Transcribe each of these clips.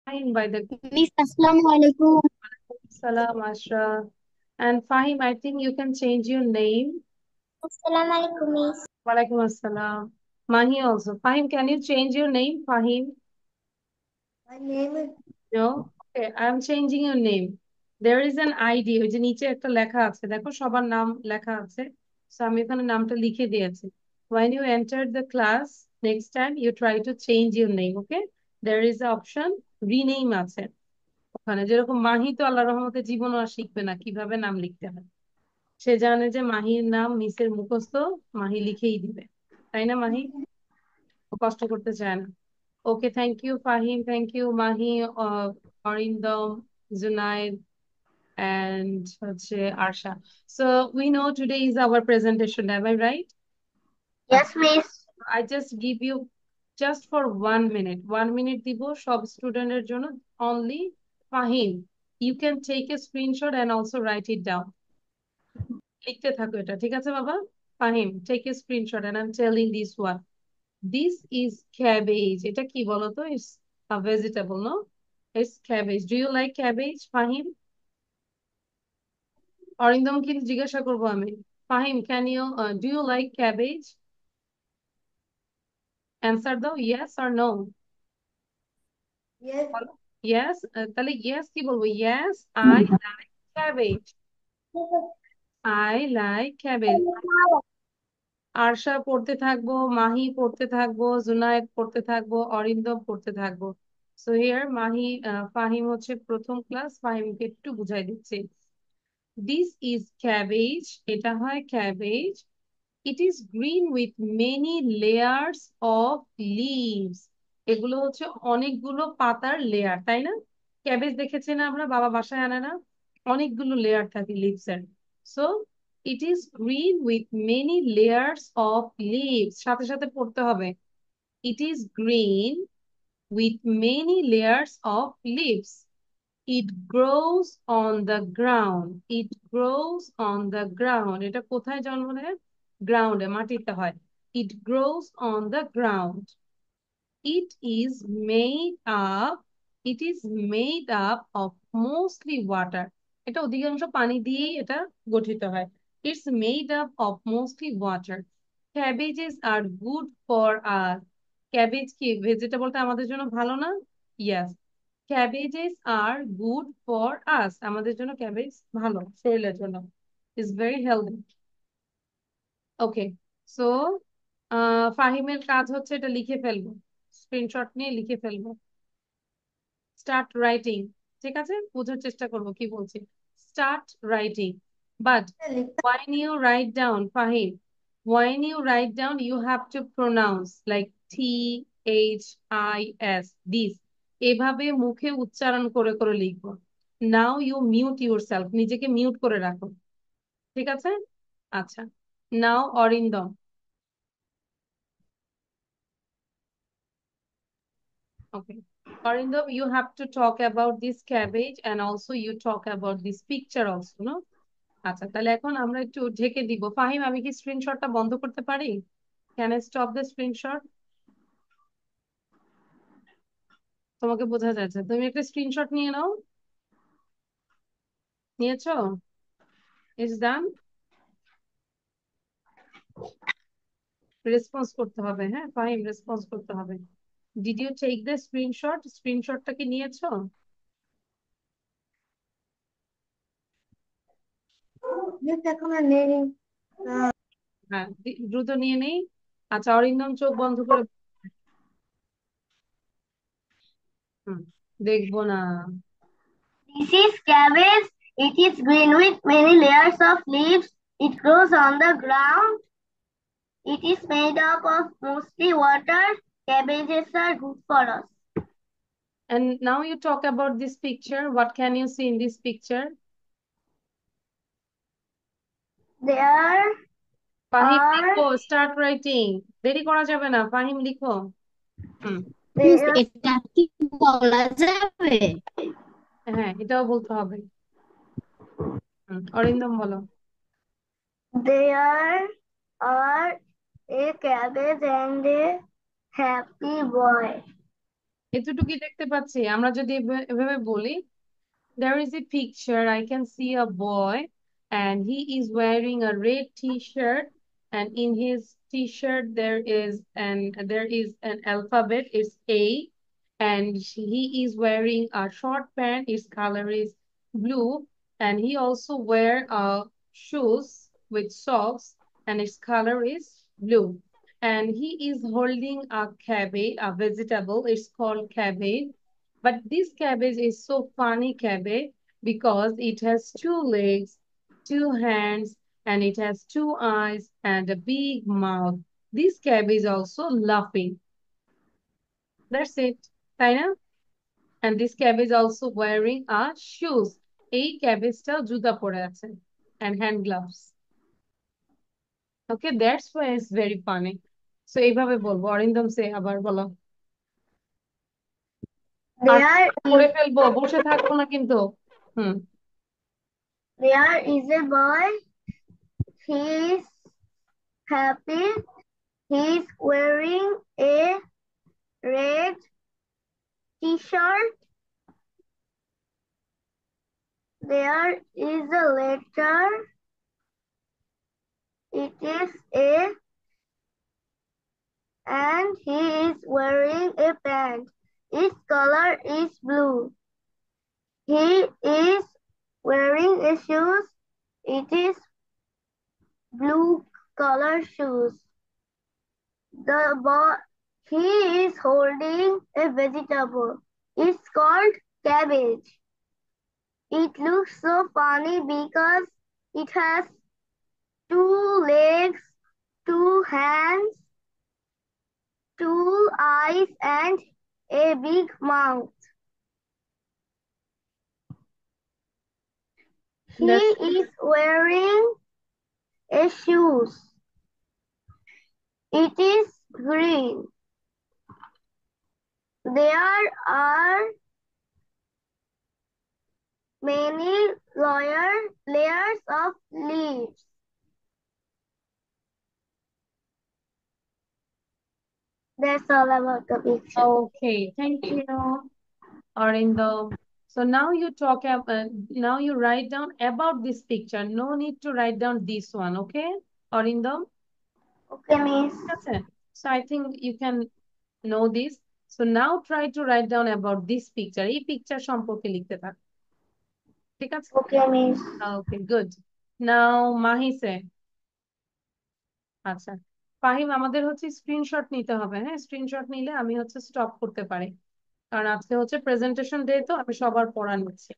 Fahim by the Miss, Assalamu alaikum. Salam Ashraf. And Fahim, I think you can change your name. Assalamu alaikum, Miss. Walaikum Assalam. Mahi also. Fahim, can you change your name, Fahim? My name is. No? Okay, I'm changing your name. There is an ID, ওই যে নিচে একটা লেখা আছে দেখো সবার নাম লেখা আছে, so আমি এখানে নামটা লিখে দিয়েছি. When you enter the class next time you try to change your name, okay? There is an option rename আছে ওখানে, যেরকম মাহি তো আল্লাহর রহমতে জীবনও আর শিখবে না কিভাবে নাম লিখতে হয়। সে জানে যে মাহির নাম মিসের মুখস্থ, মাহি লিখেই দিবে, তাই না মাহি? ও কষ্ট করতে চায় না. Okay, thank you Fahim, thank you Mahi, Arindam, Junaid and হচ্ছে Arsha. So we know today is our presentation, am I right? Yes, আচ্ছা, Miss. I just give you just for 1 minute. 1 minute দিব সব স্টুডেন্টের জন্য only. Fahim, you can take a screenshot and also write it down. লিখতে থাকো এটা, ঠিক আছে বাবা? Fahim, take a screenshot and I'm telling this one. This is cabbage. এটা কি বলতো? It's a vegetable, no? It's cabbage. Do you like cabbage, Fahim? Arindam কিন্তু জিজ্ঞাসা করবো আমি. Fahim, can you do you like cabbage? Answer দাও, yes or no? Yes. Yes, তাহলে yes কি বলবো? Yes, I like cabbage. I like cabbage. ARSA পড়তে থাকবো, মাহি পড়তে থাকবো, জুনায়েদ পড়তে থাকবো, অরিন্দম পড়তে থাকবো. সো হিয়ার মাহি, ফাহিম হচ্ছে প্রথম ক্লাস, ফাহিমকে একটু বুঝাই দিচ্ছি. দিস ইজ ক্যাবেজ, এটা হয় cabbage. It is green with many layers of leaves. এগুলো হচ্ছে অনেকগুলো পাতার লেয়ার, তাই না? ক্যাবেজ দেখেছি না আমরা, বাবা বাসায় আনে না? অনেকগুলো লেয়ার থাকে লিভস এর. So it is green with many layers of leaves, সাথে সাথে পড়তে হবে. It is green with many layers of leaves. It grows on the ground. It grows on the ground, এটা কোথায় জন্ম নেয়? গ্রাউন্ডে, মাটিতে হয়. It grows on the ground. It is made up, it is made up of mostly water. এটা অধিকাংশ পানি দিয়েই এটা গঠিত হয়. It's made up of mostly water. Cabbages are good for us. Cabbage কি ভেজিটেবলটা আমাদের জন্য ভালো না? ইয়াস, ক্যাবেজেস আর গুড ফর আস, আমাদের জন্য ক্যাবেজ ভালো শরীরের জন্য, is very healthy. Okay, so ফাহিমের কাজ হচ্ছে এটা লিখে ফেলবো, স্ক্রিনশট নিয়ে লিখে ফেলবো. Start writing. ঠিক আছে, বোঝার চেষ্টা করবো কি বলছি. Start writing. But when you write down, Fahim, when you write down, you have to pronounce like THIS, this. এভাবে মুখে উচ্চারণ করে করে লিখবো. নাও ইউ মিউট ইউরসেলফ, নিজেকে মিউট করে রাখো, ঠিক আছে? আচ্ছা, নাও Arindam. Okay. Arindam, you have to talk about this cabbage and also you talk about this picture also, no? আচ্ছা, তাহলে এখন আমরা একটু ঢেকে দিব. ফাহিম, আমি কি স্ক্রিনশটটা বন্ধ করতে পারি? Can I stop the screenshot? তোমাকে বোঝা যাচ্ছে, তুমি একটা স্ক্রিনশট নিয়ে নাও. নিয়েছো? Is done. রেসপন্স করতে হবে, হ্যাঁ ফাহিম, রেসপন্স করতে হবে. Did you take the screenshot? স্ক্রিনশটটা কি নিয়েছো? Miss, এখন আর নেই। হ্যাঁ, দ্রুত নিয়ে নেই. আচ্ছা, অরিন্দম চোখ বন্ধ করে. হুম, দেখবো না. This is cabbage. It is green with many layers of leaves. It grows on the ground. It is made up of mostly water. Cabbages are good for us. And now you talk about this picture. What can you see in this picture? There Fahim are লিখো, start writing. দেরি করা যাবে না, ফাহিম লিখো. হুম. Miss, এটা কি বলা যাবে? হ্যাঁ, এটাও বলতে হবে. হুম, অরিন্দম বলো. There are a cabbage and a happy boy. এতটুকুই দেখতে পাচ্ছি। আমরা যদি এভাবে বলি, there is a picture. I can see a boy, and he is wearing a red t-shirt, and in his t-shirt there is an alphabet. It's A, and he is wearing a short pant. His color is blue, and he also wear shoes with socks, and its color is blue. And he is holding a cabbage, a vegetable. It's called cabbage, but this cabbage is so funny cabbage because it has two legs, two hands, and it has two eyes and a big mouth. This cabbage also laughing. That's it. তাই না? And this cabbage also wearing a shoes. এই ক্যাবেজটাও জুতা পরে আছে and hand gloves. Okay, that's why it's very funny. So এইভাবে বলবো। অরিন্দম সে আবার বলো। আর There করে is ফেলবো, বসে থাকবো না কিন্তু। হুম। there is a boy. He is happy. He is wearing a red t-shirt. There is a letter. It is A, and he is wearing a pant. Its color is blue. He is wearing a shoes. It is blue color shoes. The boy he is holding a vegetable. It's called cabbage. It looks so funny because it has two legs, two hands, two eyes, and a big mouth. He That's is wearing a shoes. It is green. There are many layers of leaves. That's all about the picture. okay. Thank you, Arindam. So now you now you write down about this picture. No need to write down this one, okay, Arindam? Okay, miss. That's it. So I think you can know this. So now try to write down about this picture. এই picture সম্পর্কে লিখতে থাক। ঠিক আছে? Okay, miss. Okay, good. Now Mahi say, আচ্ছা। ফাহিম, আমাদের হচ্ছে screenshot নিতে হবে। হ্যাঁ, স্ক্রিনশট নিলে আমি হচ্ছে স্টপ করতে পারি, কারণ আজকে হচ্ছে প্রেজেন্টেশন ডে, তো আমি সবার পড়া নিচ্ছি।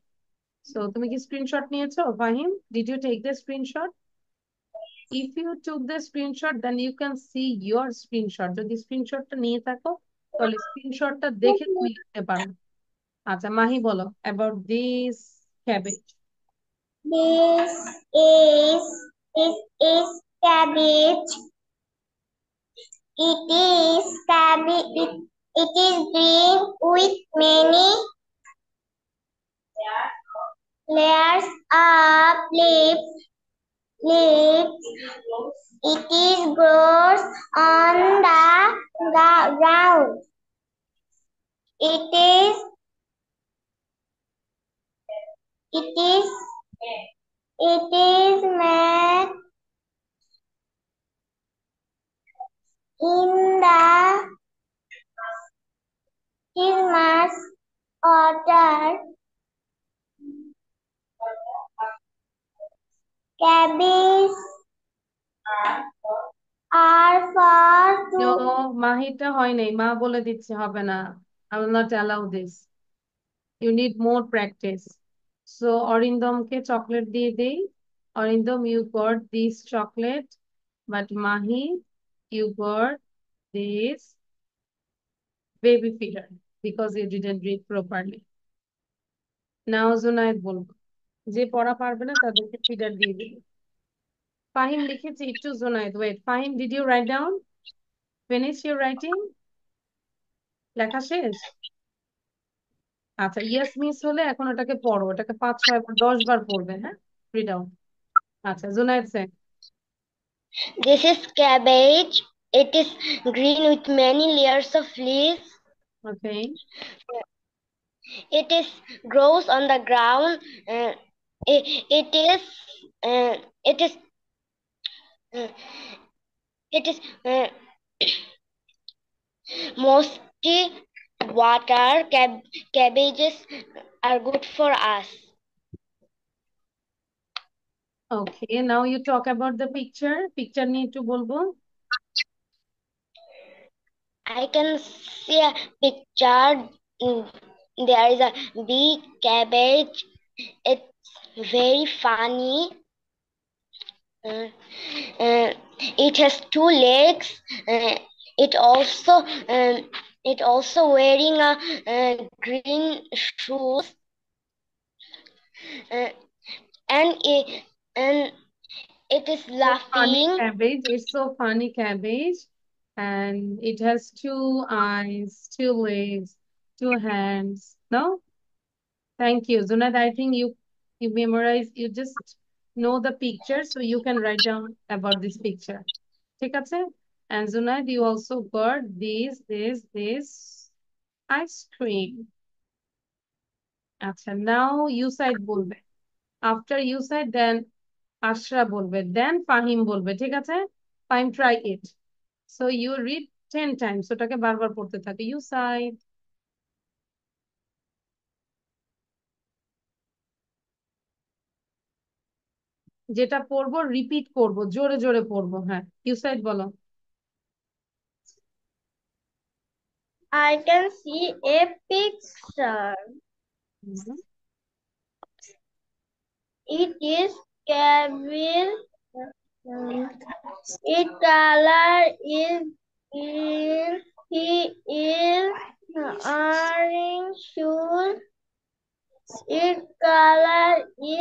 সো তুমি কি স্ক্রিনশট নিয়েছো Fahim? Did you take the screenshot? If you took the screenshot then you can see your screenshot. যদি স্ক্রিনশটটা নিয়ে থাকো তাহলে স্ক্রিনশটটা দেখে তুমি লিখতে পারো। আচ্ছা মাহি বলো about this cabbage. This is this is cabbage. It is green with many layers of leaves. Leaves. It is grows on the ground. It is it is it is made in the Christmas order. Cabbages are for no, to মাহিটা হয় নাই, মা বলে দিচ্ছে হবে না। I will not allow this, you need more practice. So অরিন্দমকে chocolate দিয়ে দেই। Arindam, you got this chocolate, but Mahi, you got this baby feeder because you didn't read properly. Now Junaid বলবো, যে পড়া পারবে না তাদেরকে ফিডার দিয়ে দিবে। ফাহিম লিখেছে একটু, Junaid wait. Fahim, did you write down? Finish your writing? লেখা শেষ? আচ্ছা, ইয়েস মিস হলে এখন ওটাকে পড়ো, ওটাকে 5, 6 বার 10 বার পড়বে। হ্যাঁ, রিড আউট। আচ্ছা Junaid sir. This is cabbage. It is green with many layers of leaves. Okay. It is grows on the ground. Uh, it is uh, it is uh, it is mostly water. Cabbages are good for us. Okay, now you talk about the picture. Picture নিয়ে একটু বলবো। I can see a picture. There is a big cabbage. It's very funny. Uh, it has two legs. It also it also wearing a green shoes. Uh, and it is So funny laughing. cabbage. It's so funny cabbage. And it has two eyes, two legs, two hands. No? Thank you. Zunad, I think you memorize, you just know the picture, so you can write down about this picture. ঠিক আছে? And Zunad, you also got this ice cream. আচ্ছা, now you side বলবে। After you side, then Ashra বলবে, then Fahim বলবে, ঠিক আছে? Fahim, try it. So you read 10 times, ওটাকে বারবার পড়তে থাকে। You side. যেটা পড়বো রিপিট করবো, জোরে জোরে পড়বো। হ্যাঁ, ইউ সাইড বলো। I can see a picture. Hmm, It is cabbage. Its color is green. He is wearing shoes. Its color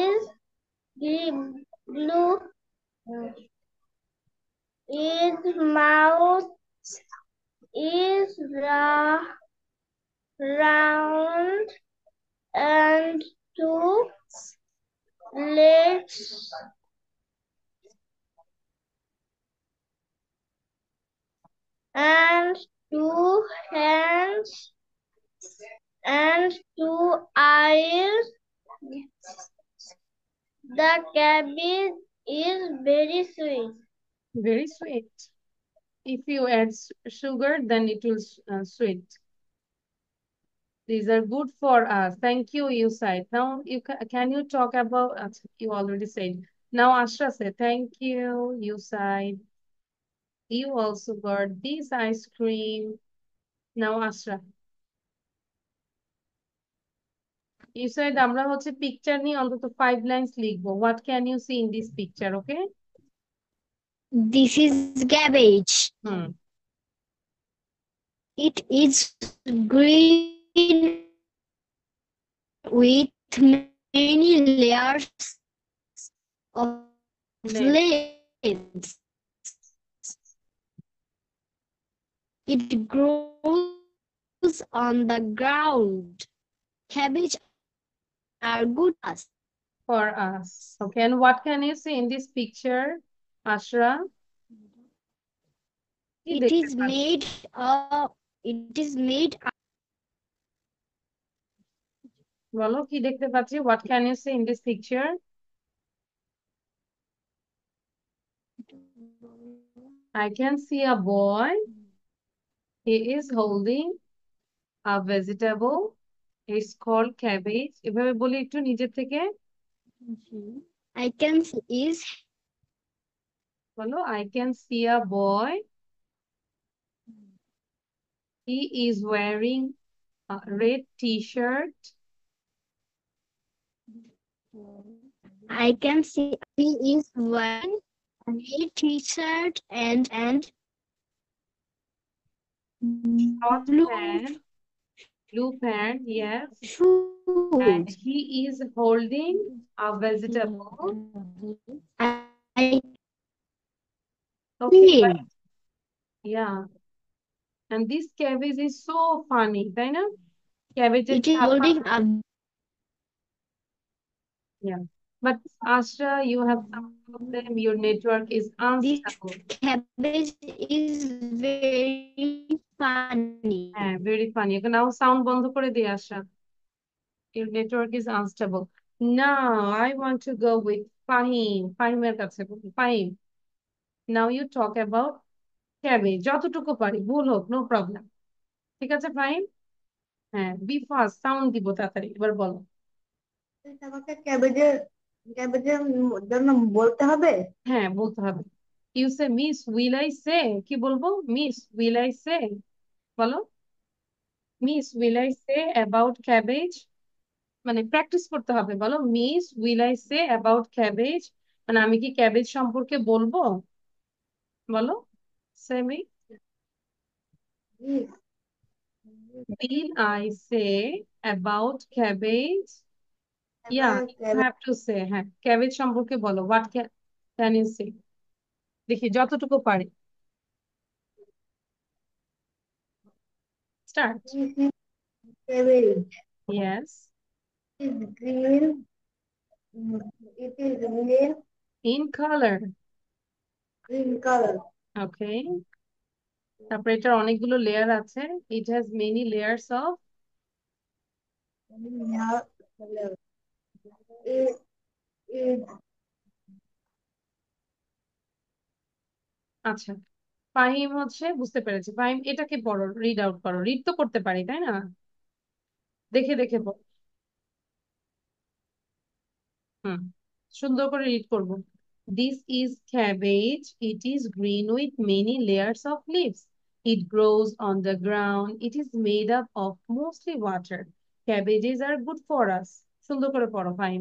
is blue. Its mouth is round and two legs and two hands and two eyes. The cabbage is very sweet. very sweet. If you add sugar, then it will sweet. These are good for us. Thank you, you said. Now, can you talk about, you already said. Now, Ashra said, thank you said. You also got this ice cream. Now, Ashra. You said আমরা হচ্ছে picture নিয়ে অন্তত 5 lines লিখবো। What can you see in this picture, okay? This is cabbage. Hmm, It is green with many layers of next. leaves. It grows on the ground. Cabbage are good for us. For us. Okay, and what can you see in this picture, Ashra? কি It দেখতে is পাচ্ছ? made of. It is made. বলো কি দেখতে পাচ্ছি? What can you see in this picture? I can see a boy. He is holding a vegetable. It's called cabbage. এভাবে বলি একটু নিজের থেকে। I can see is. বলো, I can see a boy. He is wearing a red t-shirt. I can see he is wearing a red t-shirt and Short blue pants, blue pants, yes. And shoes. he is holding a vegetable. I Okay, see but him. yeah. And this cabbage is so funny, তাই না? Cabbage এর It is ছাপা, holding a. yeah. But Asha, you have some problem. Your network is This unstable. cabbage is very funny. হ্যাঁ, very funny. এখন নাও sound বন্ধ করে দিয়ে আসা। Your network is unstable. Now I want to go with Fahim. ফাহিমের কাছে বলি। Fahim, now you talk about cabbage. যতটুকু পারি, ভুল হোক, নো প্রবলেম। ঠিক আছে ফাহিম? হ্যাঁ, বি ফাস্ট, সাউন্ড দিব তাড়াতাড়ি, এবার বলো। আমাকে ক্যাবেজের ক্যাবেজের জন্য বলতে হবে। হ্যাঁ, বলতে হবে। You say miss will I say, কি বলবো? মিস উইল আই সে, বলো। Miss will I say about cabbage, মানে প্র্যাকটিস করতে হবে। বলো, miss will I say about cabbage, মানে আমি কি ক্যাবেজ সম্পর্কে বলবো? বলো, say me. Will I say about cabbage? Yeah, এবার you have to say. হ্যাঁ, ক্যাবেজ সম্পর্কে বলো। What can you say? দেখি যতটুকু পারি। Start. cabbage Yes. is green. It is In color. green color. Okay. তারপরে এটার অনেকগুলো লেয়ার আছে। It has many layers of. Yeah, color. It আচ্ছা, ফাহিম হচ্ছে বুঝতে পেরেছি। ফাহিম এটাকে পড়ো, রিড আউট করো। রিড তো করতে পারি, তাই না? দেখে দেখে পড়ো। হুম, সুন্দর করে রিড করব। This is cabbage, it is green with many layers of leaves, it grows on the ground, it is made up of mostly water, cabbages are good for us. সুন্দর করে পড়ো fine.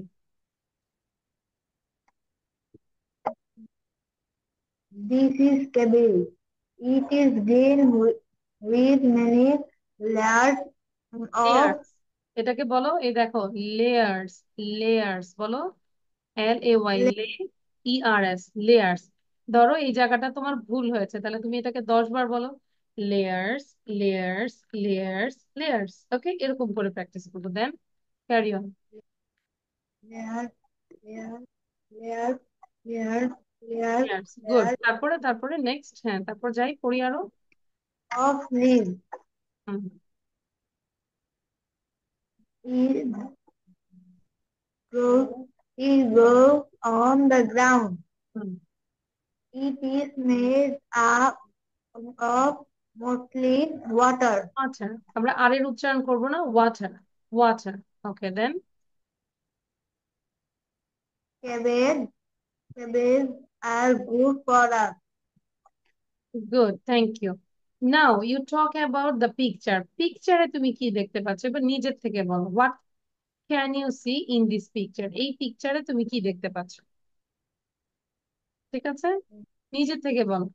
This is cabbage. It is green with many layers of layers, এটাকে বলো, এই দেখো, layers. Layers বলো, LAY, লে, ERS, layers. ধরো এই জায়গাটা তোমার ভুল হয়েছে, তাহলে তুমি এটাকে 10 বার বলো। Layers, layers, layers, layers. Okay, এরকম করে প্র্যাকটিস করবো। Then carry on. layers, layers, layers, layers, layers, layers, good. layers তারপরে নেক্সট, হ্যাঁ, তারপর যাই পড়ি আরো। of leaves. Hmm, It grows, it grows on the ground. Hmm. It is made up of mostly water. আচ্ছা, আমরা আর এর উচ্চারণ করবো না, water, water. Okay, then. Cabbage, cabbage are good for us. Good, thank you. Now you talk about the picture. পিকচারে তুমি কি দেখতে পাচ্ছ? এবার নিজের থেকে বলো। What can you see in this picture? এই পিকচারে তুমি কি দেখতে পাচ্ছ? ঠিক আছে, নিজের থেকে বলো।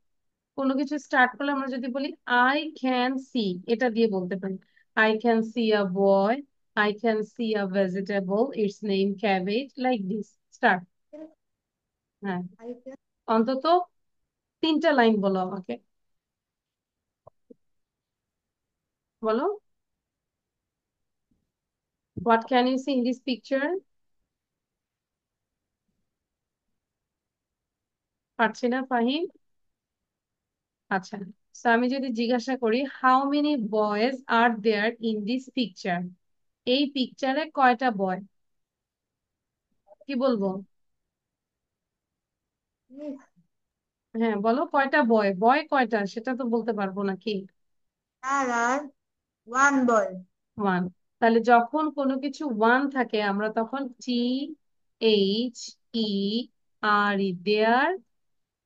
কোনো কিছু স্টার্ট করলে আমরা যদি বলি আই ক্যান সি, এটা দিয়ে বলতে পারি। I can see a boy, I can see a vegetable, its name cabbage, like this. Start. হ্যাঁ, I can অন্তত 3টা লাইন বলো আমাকে। বলো, what can you see in this picture? পারছি না ফাহিম। আচ্ছা, তো আমি যদি জিজ্ঞাসা করি how many boys are there in this picture, এই পিকচারে কয়টা বয়, কি বলবো? miss হ্যাঁ বলো, কয়টা বয়, বয় কয়টা সেটা তো বলতে পারবো না, কি? there are one boy. One. তাহলে যখন কোনো কিছু ওয়ান থাকে আমরা তখন THERE, দেয়ার,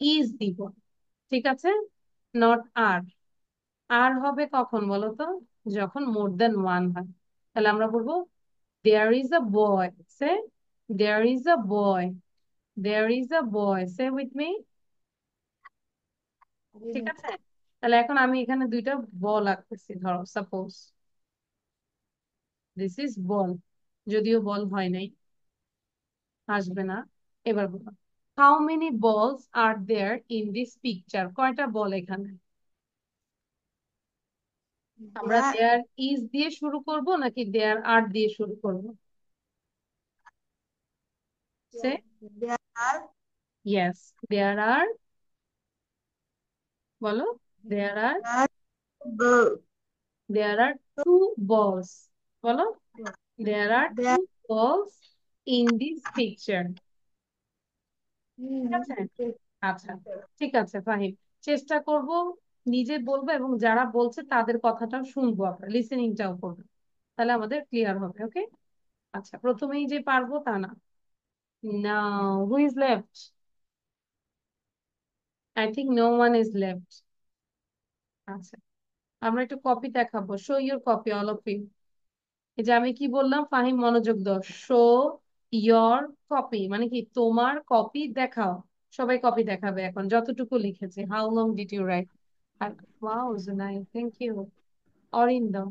ইজ দিব। ঠিক আছে, নট আর। আর হবে কখন বলো তো? যখন মোর দেন ওয়ান হয়। তাহলে আমরা বলবো there is a boy. Say there is a boy, there is a boy, say with me. ঠিক আছে, তাহলে এখন আমি এখানে দুইটা বল আঁকতেছি। ধরো সাপোজ দিস ইজ বল, যদিও বল হয় নাই, আসবে না। এবার বলো, হাউ মেনি বলস আর দেয়ার ইন দিস পিকচার, কয়টা বল এখানে? আমরা There, দেয়ার ইজ দিয়ে শুরু করব নাকি দেয়ার আর দিয়ে শুরু করব? সে there are ইয়েস, দেয়ার আর, বলো, দেয়ার আর, there Ball. There are two balls. বলো, there are There two balls in this picture. ঠিক আছে? আচ্ছা, ঠিক আছে ফাহিম, চেষ্টা করব নিজে বলবো এবং যারা বলছে তাদের কথাটাও শুনবো, আমরা লিসেনিংটাও করবো, তাহলে আমাদের ক্লিয়ার হবে। ওকে, আচ্ছা, প্রথমেই যে পারবো তা না। Now who is left? I think no one is left. আচ্ছা, আমরা একটু কপি দেখাবো। Show your copy all of you. এই যে আমি কি বললাম, ফাহিম মনোযোগ দাও। শো ইয়োর কপি মানে কি, তোমার কপি দেখাও। সবাই কপি দেখাবে এখন, যতটুকু লিখেছে। How long did you write? Wow Junai, thank you. Arindam,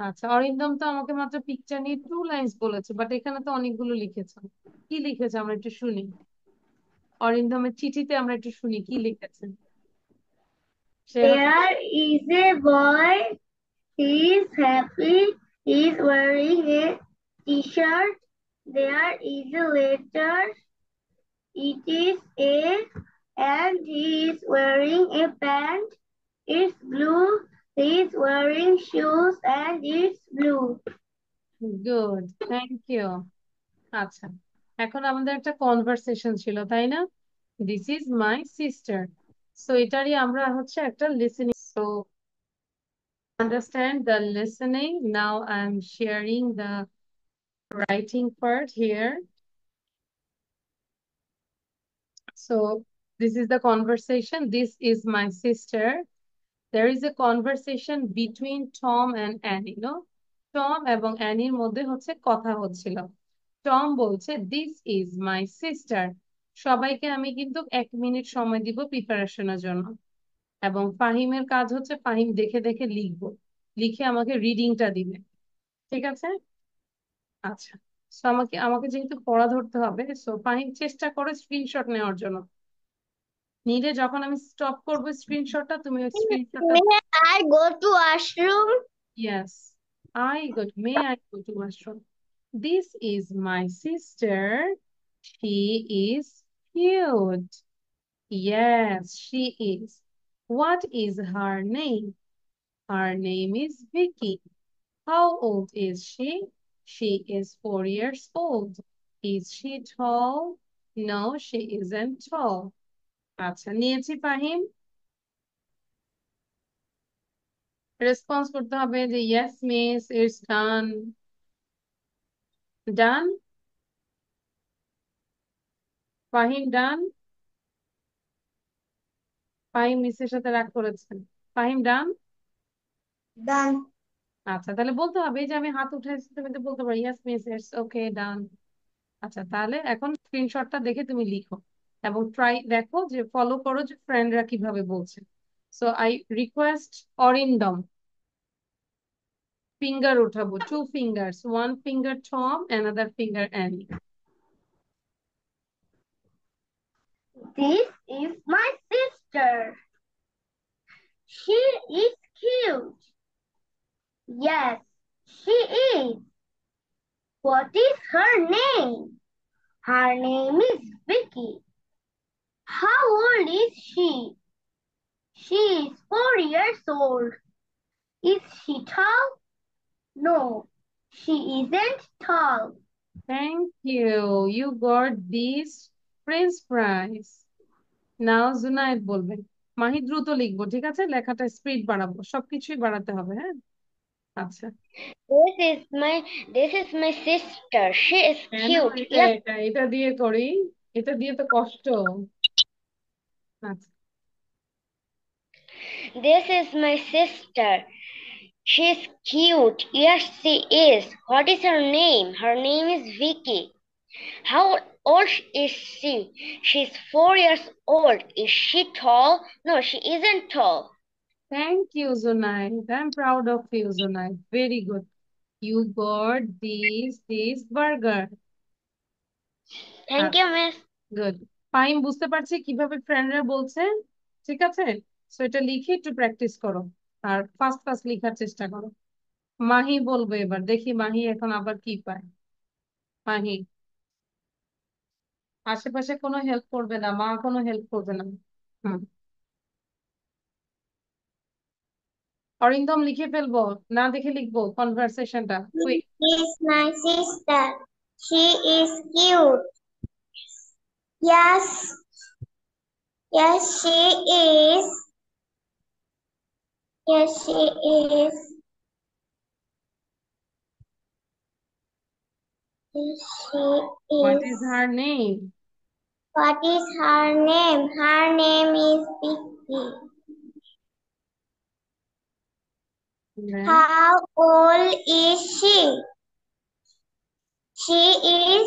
আচ্ছা, অরিন্দম তো আমাকে মাত্র পিকচার নিয়ে 2 লাইন্স বলেছে, বাট এখানে তো অনেকগুলো লিখেছে। কি লিখেছে আমরা একটু শুনি। অরিন্দমের চিঠিতে আমরা একটু শুনি কি লিখেছে। সে হচ্ছে, There is a boy. He is happy. He is wearing a t-shirt. There is a letter. It is A, and he is wearing a pant. It's blue. He is wearing shoes and it's blue. Good, thank you. আচ্ছা, এখন আমাদের একটা conversation ছিল, তাই না? This is my sister. So এটারই আমরা হচ্ছে একটা listening. So understand the listening. Now I am sharing the writing part here. So this is the conversation. This is my sister. There is a conversation between Tom and Annie, no? Tom এবং অ্যানির মধ্যে হচ্ছে কথা হচ্ছিল। Tom বলছে, this is my sister. সবাইকে আমি কিন্তু 1 minute সময় দিব প্রিপারেশনের জন্য। এবং ফাহিমের কাজ হচ্ছে, ফাহিম দেখে দেখে লিখবো, লিখে আমাকে রিডিংটা দিবে। ঠিক আছে? আচ্ছা, তো আমাকে আমাকে যেহেতু পড়া ধরতে হবে, সো ফাহিম চেষ্টা করো স্ক্রিনশট নেওয়ার জন্য। নিলে যখন আমি স্টপ করবো স্ক্রিনশটটা, তুমি ওই স্ক্রিনশটটা। May I go to washroom? Yes, may I go to washroom? This is my sister. She is cute. Yes, she is. What is her name? Her name is Vicky. How old is she? She is 4 years old. Is she tall? No, she isn't tall. আচ্ছা, নিয়েছি Fahim. Response করতে হবে যে yes miss, it's ডান। ডান? ফাহিম ডান? ফাহিম মিসের সাথে রাগ করেছেন। ফাহিম ডান? Done. আচ্ছা, তাহলে বলতে হবে এই যে আমি হাত উঠাইছি, তুমি তো বলতে পারো yes miss, it's okay, done. আচ্ছা, তাহলে এখন স্ক্রিনশটটা দেখে তুমি লিখো এবং ট্রাই দেখো যে ফলো করো যে ফ্রেন্ডরা কিভাবে বলছে। So I request Arindam, finger উঠাবো, 2 fingers, 1 finger Tom, another finger Annie. This is my sister. She is cute. Yes, she is. What is her name? Her name is Vicky. How old is she? She is 4 years old. Is she tall? No, she isn't tall. Thank you. You got this Prince prize. নাও জুনায়েদ বলবেন। মাহি দ্রুত লিখবো, ঠিক আছে? লেখাটা speed বাড়াবো, সবকিছুই বাড়াতে হবে, হ্যাঁ? আচ্ছা, This is my sister. She is কেন cute. এটা Yes, এটা এটা দিয়ে করি? এটা দিয়ে তো কষ্ট। আচ্ছা, this is my sister. She's cute. Yes, she is. What is her name? Her name is Vicky. How old is she? She's 4 years old. Is she tall? No, she isn't tall. Thank you Junaid, I am proud of you Junaid, very good. You got this burger. Thank you, miss. Good. Fine, বুঝতে পারছি কিভাবে ফ্রেন্ডরা বলছে। ঠিক আছে, so এটা লিখে একটু প্র্যাকটিস করো আর ফাস্ট ফাস্ট লেখার চেষ্টা করো। মাহি বলবে এবার, দেখি মাহি এখন আবার কি পায়। মাহি, আশেপাশে কোনো হেল্প করবে না, মা কোনো হেল্প করবে না। হুম, অরিন্দম লিখে ফেলবো, না দেখে লিখবো কনভারসেশনটা, quick. Is my sister. She is cute. Yes, yes, she is. Yes, she is. Yes, she what is. Is her name? What is her name? Her name is Vicky. How old is she? She is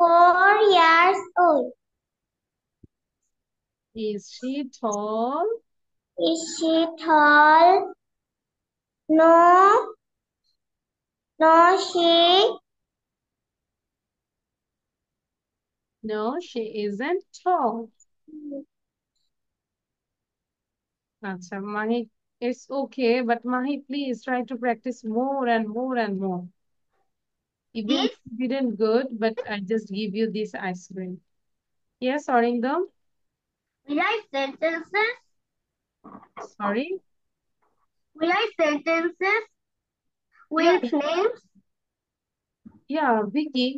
4 years old. Is she tall? Is she tall? No, no, No, she isn't tall. আচ্ছা Mahi, it's okay, but Mahi, please try to practice more and more and more. Even This if you didn't good, but I just give you this ice cream. Yes, Arindam? we write sentences. Sorry? We write sentences Yeah, with names. yeah, Vicky,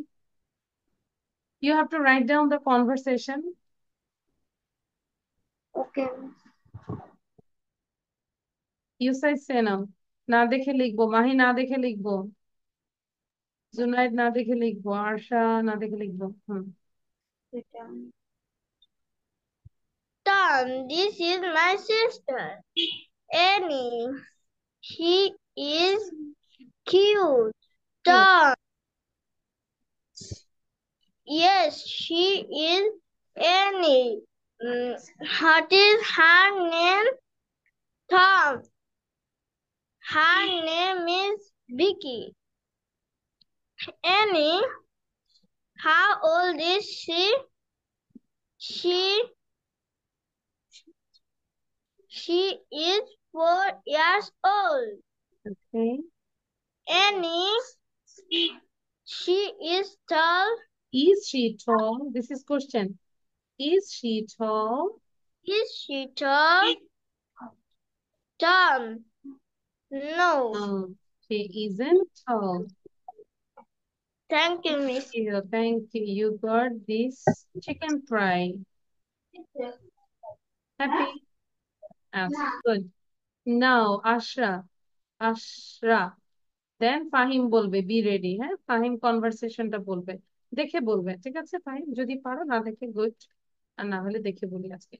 you have to write down the conversation. Okay. You say now. না দেখে লিখবো, মাহি না দেখে লিখবো, জুনাইদ না দেখে লিখবো, ARSA না দেখে লিখবো। Tom, this is my sister. Annie. She is cute. Good. Tom. Yes, she is Annie. What is her name? Tom. Her name is Vicky. Annie. How old is she? She she is 4 years old. Okay. Annie. She is tall. Is she tall? This is question. Is she tall? Is she tall? Tom. No. No, she isn't tall. Thank you, Miss. Thank you. You got this chicken fry. Happy? Good. Now, Ashra. Ashra. দেন ফাহিম বলবে B ready, হ্যাঁ ফাহিম কনভারসেশনটা বলবে, দেখে বলবে, ঠিক আছে ফাহিম? যদি পারো, না দেখে গুড, আর না হলে দেখে বলি আজকে।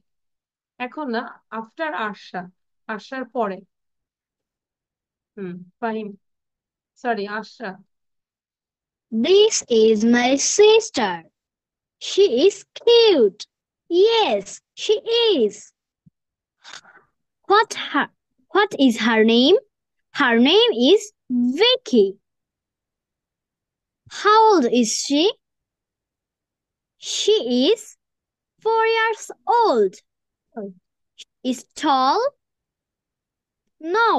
এখন না, আফটার আরশা, আরশার পরে। Fahim, sorry Ashra. This is my sister. She is cute. Yes, she is. What is her name? Her name is Vicky. How old is she? She is 4 years old. Is tall? No,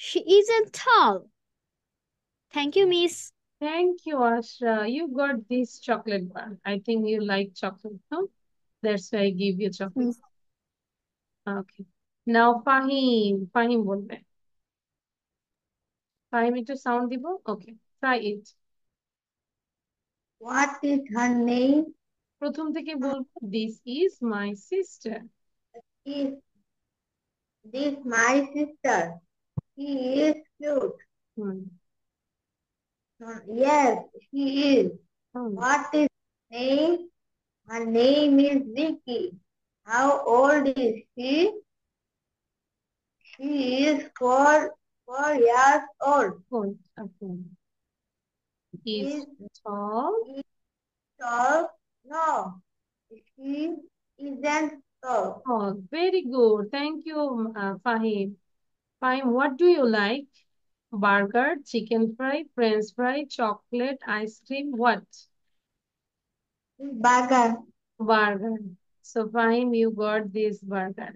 she isn't tall. Thank you, Miss. Thank you, Ashra. You got this chocolate bar. I think you like chocolate, no? That's why I give you chocolate. Okay. Now Fahim. Fahim বলবে। ফাহিম একটু sound দিব। Okay, try it. What is her name? প্রথম থেকে বলবো, this is my sister. Is this my sister? She is cute. Hmm Yes, she is. Hmm What is her name? Her name is Vicky. How old is she? She is 4 years old. good. Okay. Is Is tall? she tall? No, she isn't tall. Oh, very good. Thank you, Fahim. Fahim, what do you like? Burger, chicken fry, French fry, chocolate, ice cream, what? Burger. Burger. So Fahim, you got this burger.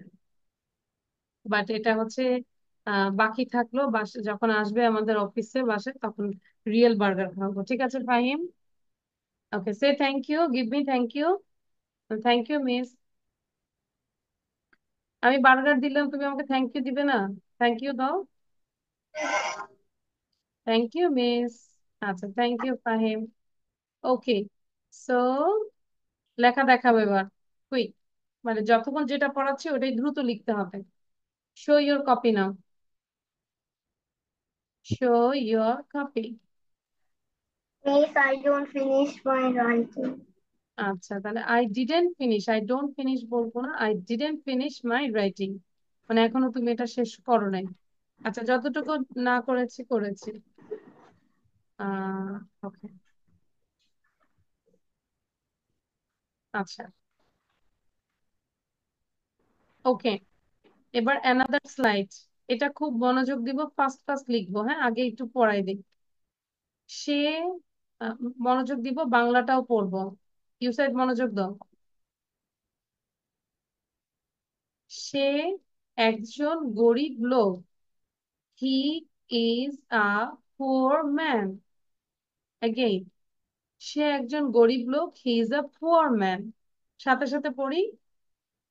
But এটা হচ্ছে বাকি থাকলো, বাসে যখন আসবে আমাদের অফিসে বাসায়, তখন রিয়েল বার্গার খাবো, ঠিক আছে Fahim? Okay, say thank you, give me thank you. Thank you miss. আমি বার্গার দিলাম, তুমি আমাকে থ্যাংক ইউ দিবে না? থ্যাংক ইউ দাও। Thank you miss. আচ্ছা, thank you Fahim. Okay, so লেখা দেখাবো এবার। কুইক, মানে যতক্ষণ যেটা পড়াচ্ছি ওটাই দ্রুত লিখতে হবে। Show your copy now, show your copy. Miss, I don't finish my writing. আচ্ছা, তাহলে I didn't finish, I don't finish বলবো না, I didn't finish my writing, মানে এখনো তুমি এটা শেষ করো নাই। আচ্ছা, যতটুকু না করেছি করেছি। ওকে, আচ্ছা, ওকে, এবার অ্যানাদার স্লাইড। এটা খুব মনোযোগ দিব, ফাস্ট ফাস্ট লিখবো, হ্যাঁ, আগে একটু পড়াই দিই। সে, আহ, মনোযোগ দিব, বাংলাটাও পড়বো। ইউসাইড মনোযোগ দাও। সে একজন গরিব লোক, he is a poor man. Again, সে একজন গরিব লোক, he is a poor man. সাথে সাথে পড়ি,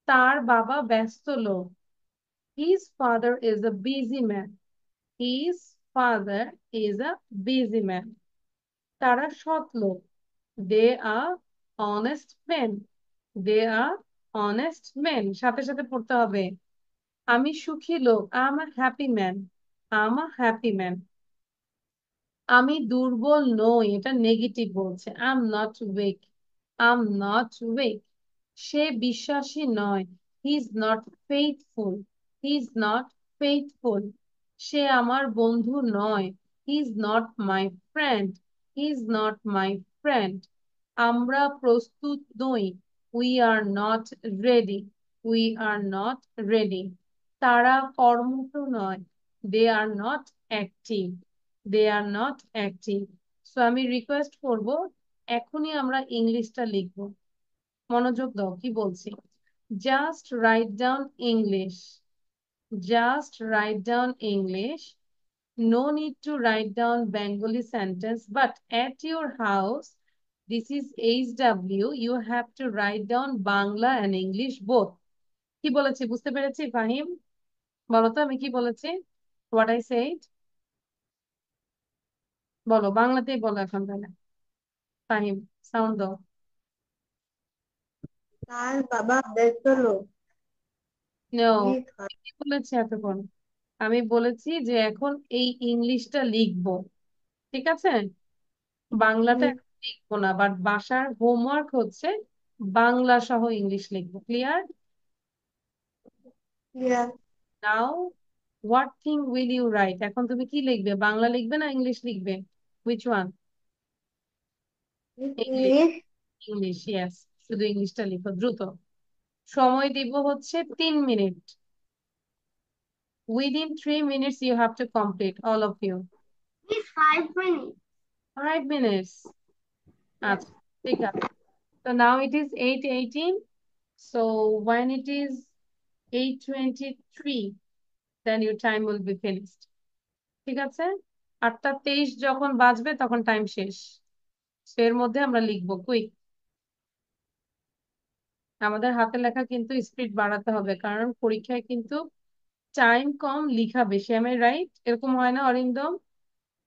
তার বাবা ব্যস্ত লোক, his father is a busy man. His father is a busy man. তারা সৎ লোক, they are honest men. They are honest men. সাথে সাথে পড়তে হবে, আমি সুখী লোক, I am a happy man. I am a happy man. আমি দুর্বল নই, এটা নেগেটিভ বলছে, I am not weak. I am not weak. সে বিশ্বাসী নয়, he is not faithful. He is not faithful. সে আমার বন্ধু নয়, he is not my friend. He is not my friend. আমরা প্রস্তুত নই, we are not ready. We are not ready. তারা কর্মঠ নয়, they are not active. They are not active. So আমি রিকোয়েস্ট করব, এখনই আমরা ইংলিশটা লিখবো। মনোযোগ দাও কি বলছি। Just write down English. Just write down English. No need to write down Bengali sentence, but at your house, this is HW, you have to write down Bangla and English both. কি বলেছি বুঝতে পেরেছি ফাহিম? বলো তো আমি কি বলেছি, what I said। বলো, বাংলাতেই বলো এখন তাহলে। ফাহিম, সাউন্ড দাও। তার বাবা ব্যস্ত লোক। নো, His কি বলেছি এতক্ষণ? আমি বলেছি যে এখন এই ইংলিশটা লিখবো, ঠিক আছে? বাংলাটা father এখন লিখবো না, বাট বাসার হোমওয়ার্ক হচ্ছে বাংলা সহ ইংলিশ লিখবো। Clear? here now, what thing will you right? এখন তুমি কি লিখবে, বাংলা লিখবে না ইংলিশ লিখবে? Which one? is English. English. English, yes, শুধু ইংলিশটা লিখো দ্রুত। সময় দিব হচ্ছে 3 minute. Within 3 minutes you have to complete, all of you। Is 5 minutes. 5 minutes, Yes. আচ্ছা, ঠিক আছে। So now it is 8:18, so when it is 8:23, then your time will be finished, ঠিক আছে? 8:23 যখন বাজবে তখন টাইম শেষ। So এর মধ্যে আমরা লিখবো কুইক। আমাদের হাতে লেখা কিন্তু স্পিড বাড়াতে হবে, কারণ পরীক্ষায় কিন্তু টাইম কম, লিখা বেশি। আমি রাইট? এরকম হয় না অরিন্দম?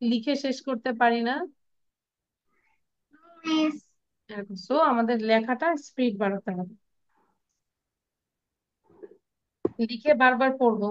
লিখে শেষ করতে পারি না Miss. এরকম। সো আমাদের লেখাটা স্পিড বাড়াতে হবে, লিখে বারবার পড়বো।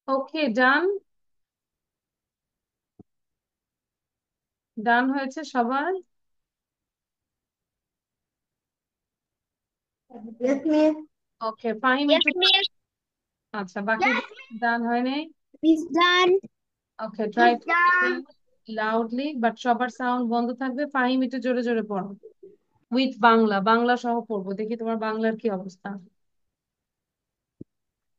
ওকে, ডান। ডান হয়েছে সবার? Yes, miss. ওকে, ফাহিম Yes, একটু। miss. আচ্ছা, বাকি ডান হয় নাই? Miss done. Okay, try It's to done. Loudly, but সবার সাউন্ড বন্ধ থাকবে। ফাহিম একটু জোরে জোরে পড়ো, উইথ বাংলা, বাংলা সহ পড়বো। দেখি তোমার বাংলার কি অবস্থা।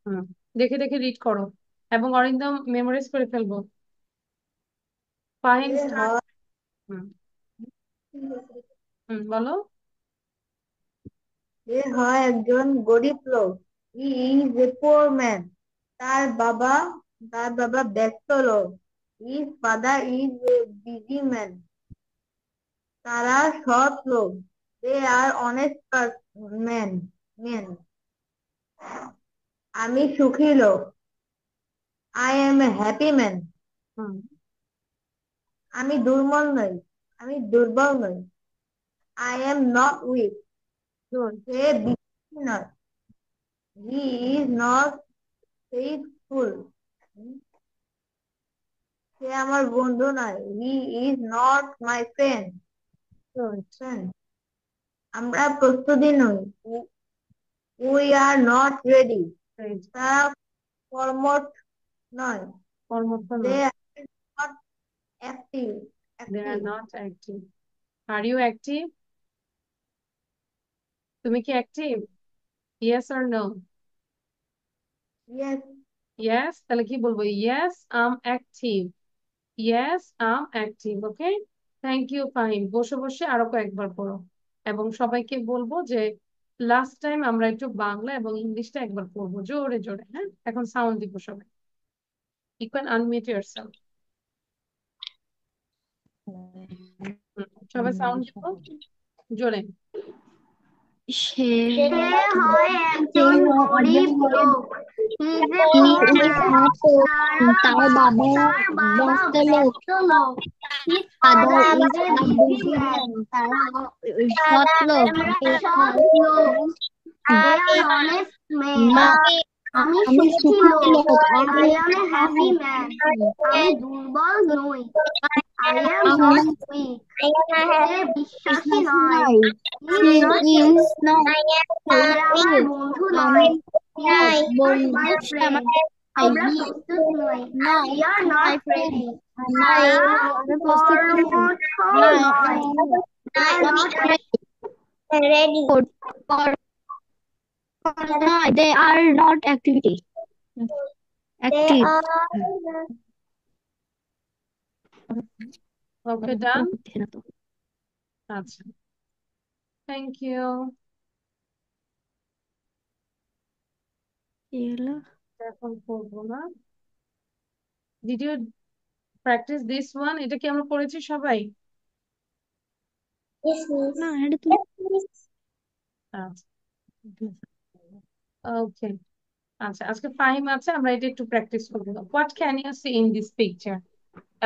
হুম, দেখে দেখে রিড করো, এবং অরিন্দম মেমোরাইজ করে ফেলবো। ফাহিম এ স্টার্ট। হয় হুম। হুম, বলো। এ হয় একজন গরিব লোক। He is a poor man. তার বাবা তার বাবা ব্যস্ত লোক। His father is a busy man. তারা সৎ লোক। They are honest man man. আমি সুখী লোক। I am a happy man. হুম, আমি দুর্বল নই। আমি দুর্বল নই। I am not weak. Good. সে বিশ্বাসী নয়। He is not faithful. সে আমার বন্ধু নয়। He is not my friend. Good. আমরা প্রস্তুতি নই। We are not ready. Great. তারা কর্মঠ নয়। কর্মঠ দে নয়। Are not active they are active not active. Are you active? তুমি কি active? Yes or no? Yes. Yes, তাহলে কি বলবো? Yes am active. Yes am active. Okay, thank you Fahim. বসে বসে আরো কয়েকবার পড়ো, এবং সবাইকে বলবো যে লাস্ট টাইম আমরা একটু বাংলা এবং ইংলিশটা একবার পড়বো জোরে জোরে। হ্যাঁ, এখন সাউন্ড দিব সবাই। You can unmute yourself. সবাই সাউন্ড দিব জোরে। সে সে হয় একজন গরিব লোক। He is a poor man. তার বাবা তার বাবা ব্যস্ত লোক। ব্যস্ত লোক। His father father is is a a busy busy man. Man. তারা সৎ লোক। আমরা সৎ লোক। দে আর অনেস্ট মা ম্যান। আমি আমি সুখী সুখী লোক। লোক। I am a happy man. আমি দুর্বল নই। I am not weak. সে বিশ্বাসী নয়। He is not is not সে আমার বন্ধু নয়। হি ইজ নট মাই সে আমার ফ্রেন্ড। আমরা প্রস্তুত নই। নয়। We are not ready. নয়, তারা আমরা প্রস্তুত নই। কর্মঠ নয়, নয়। They are not ready. No, they are not activity. Active. Okay, done. আচ্ছা, থ্যাংক ইউ। এখন করবো না। Did you practice this one? এটা কি আমরা পড়েছি সবাই? না, এটা তো আচ্ছা, ওকে। আচ্ছা, আজকে ফাইম আছে, আমরা এটা একটু প্র্যাকটিস করবো। What can you see in this picture?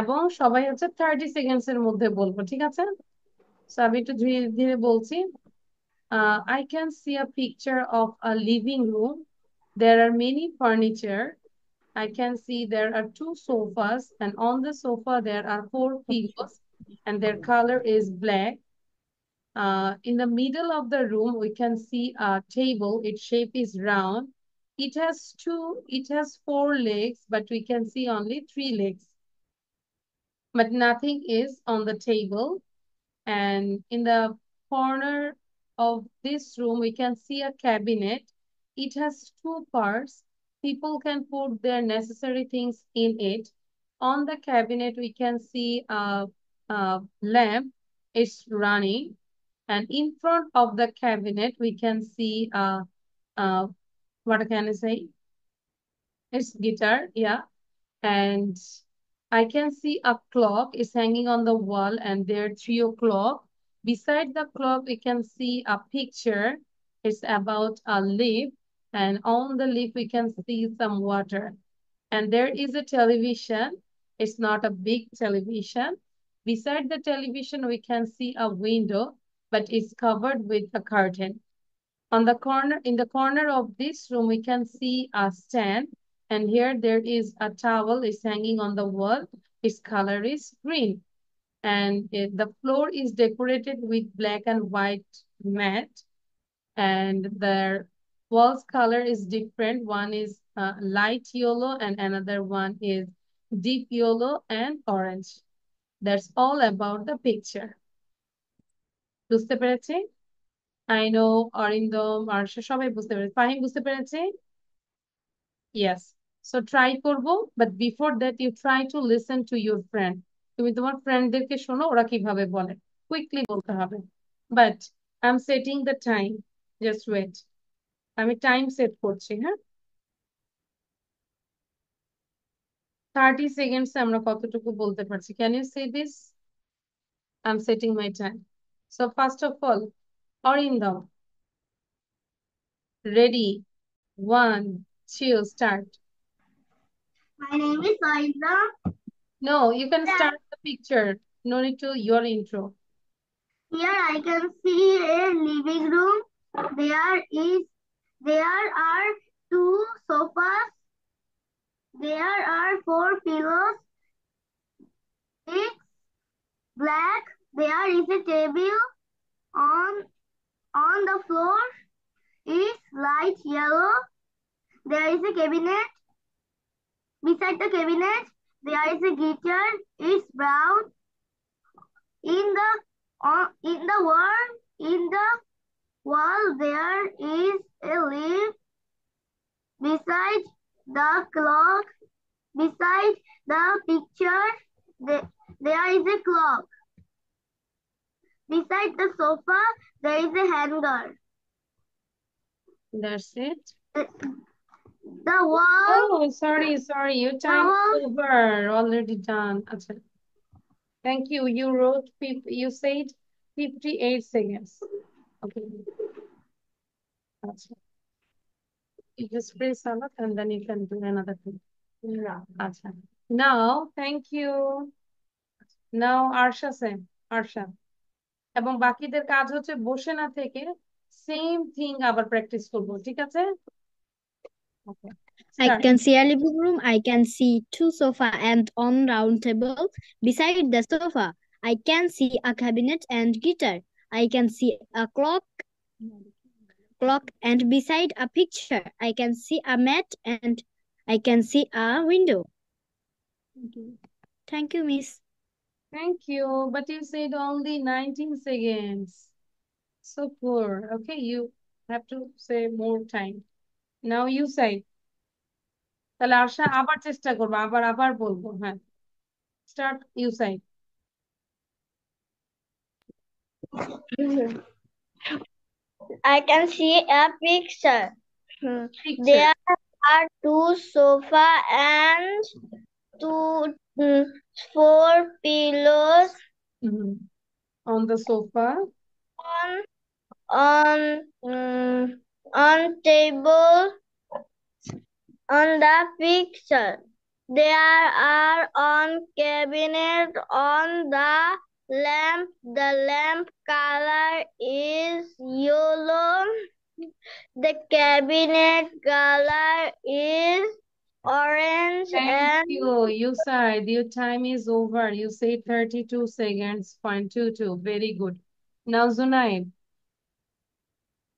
এবং সবাই হচ্ছে 30 সেকেন্ডস এর মধ্যে বলবো, ঠিক আছে? So আমি একটু ধীরে ধীরে বলছি। I can see a picture of a living room. There are many furniture. I can see there are 2 sofas, and on the sofa there are 4 pillows, and their color is black. In the middle of the room, we can see a table. Its shape is round. It has 4 legs, but we can see only 3 legs. But nothing is on the table. And in the corner of this room, we can see a cabinet. It has 2 parts. People can put their necessary things in it. On the cabinet, we can see a lamp. It's running. And in front of the cabinet, we can see what can I say? It's guitar, yeah. And I can see a clock is hanging on the wall, and there 3 o'clock. Beside the clock, we can see a picture. It's about a leaf, and on the leaf, we can see some water. And there is a television. It's not a big television. Beside the television, we can see a window, but it's covered with a curtain. In the corner of this room, we can see a stand, And here there is a towel is hanging on the wall. Its color is green. And the floor is decorated with black and white mat. And the wall's color is different. One is light yellow and another one is deep yellow and orange. That's all about the picture. বুঝতে পেরেছি? I know Arindam ARSA সবাই বুঝতে পেরেছে। ফাহিম বুঝতে পেরেছে? Yes. So try করব, but before that you try to listen to your friend. তুমি তোমার ফ্রেন্ডদেরকে শোনো ওরা কিভাবে বলে। কুইকলি বলতে হবে। But I'm setting the time. Just wait. আমি টাইম সেট করছি, হ্যাঁ? 30 seconds আমরা কতটুকু বলতে পারছি? Can you see this? I'm setting my time. So first of all, Orindam. Ready? 1, 2, start. My name is Aida. No, you can start the picture. No need to your intro. Here I can see a living room. There are 2 sofas. There are 4 pillows. It's black. There is a table on the floor. It's light yellow. There is a cabinet. Beside the cabinet, there is a guitar. It's brown. In the wall, there is a leaf. Beside the clock, beside the picture, there is a clock. Beside the sofa, there is a hanger. That's it. The wall. Oh, sorry. Your time is over. Already done. Achha. Thank you. You said 58 seconds. Okay. Achha. You just press Salat and then you can do another thing. Achha. Now, thank you. Now, Arsha say. Arsha. এবং বাকিদের কাজ হচ্ছে বসে না থেকে same thing আবার practice করব, ঠিক আছে? ওকে I can see a living room. I can see 2 sofa and on round table. Beside the sofa, I can see a cabinet and guitar. I can see a clock and beside a picture, I can see a mat and I can see a window. Thank you, Miss. Thank you, but you said only 19 seconds. So poor. Okay, you have to say more time. Now you say. তাহলে আশা আবার চেষ্টা করবো, আবার বলবো, হ্যাঁ। Start, you say. I can see a picture. There are 2 sofa and 4 pillows. On the sofa. On table. On the picture. There are on cabinet on the lamp. The lamp color is yellow. The cabinet color is orange. Thank you. You said your time is over. You say 32 seconds, 0.22. Very good. Now Zunaid.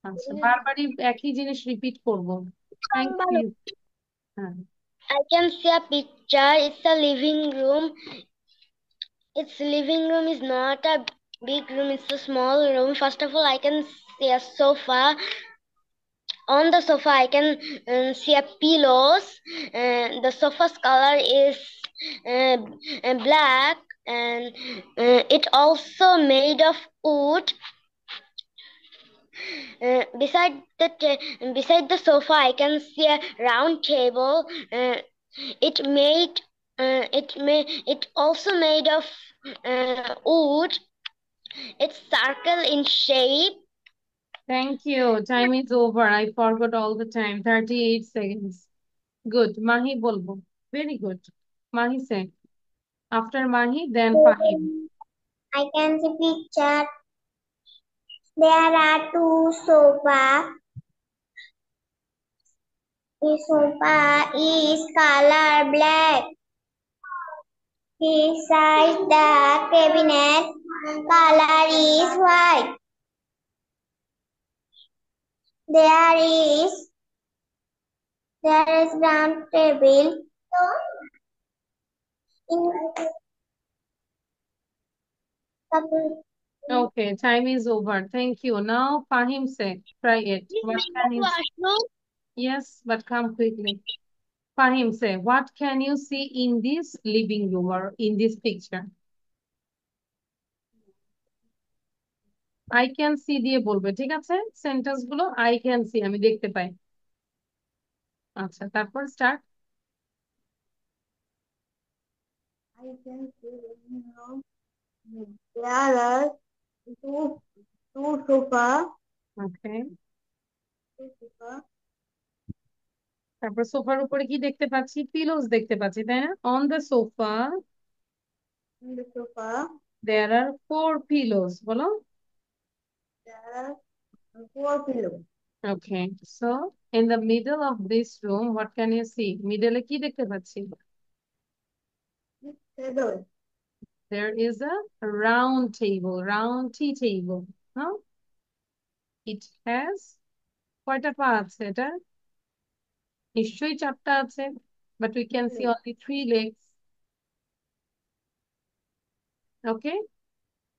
আচ্ছা, বারবারই একই জিনিস repeat করব। Thank you. I can see a picture. It's a living room. Its living room is not a big room. It's a small room. First of all, I can see a sofa. On the sofa, I can see a pillows. The sofa's color is black, and it also made of wood. Beside the sofa, I can see a round table. It also made of wood. It's circle in shape. Thank you. Time is over. I forgot all the time. 38 seconds. Good. Mahi bolbo. Very good. Mahi say. After Mahi, then Fahim. I can see picture. There are 2 sofa. The sofa is color black. Beside the cabinet, color is white. There is there is round table in the Okay, time is over. Thank you. Now, Fahim say, try it. What can you see? Washroom. Yes, but come quickly. Fahim say, what can you see in this living room or in this picture? I can see দিয়ে বলবে, ঠিক আছে? Sentence গুলো I can see, আমি দেখতে পাই। আচ্ছা, তারপর start. I can see living room. There are two sofa. Okay, Two sofa. তারপর সোফার উপরে কি দেখতে পাচ্ছি? পিলোস দেখতে পাচ্ছি, তাই না? On the sofa On the sofa, there are 4 pillows, বলো। there are four pillows. Okay, so in the middle of this room what can you see? মিডলে কি দেখতে পাচ্ছি? This table. There is a round table, round tea table. Huh? It has কয়টা পা আছে এটা? নিশ্চয়ই 4টা আছে, but we can see only 3 legs. Okay,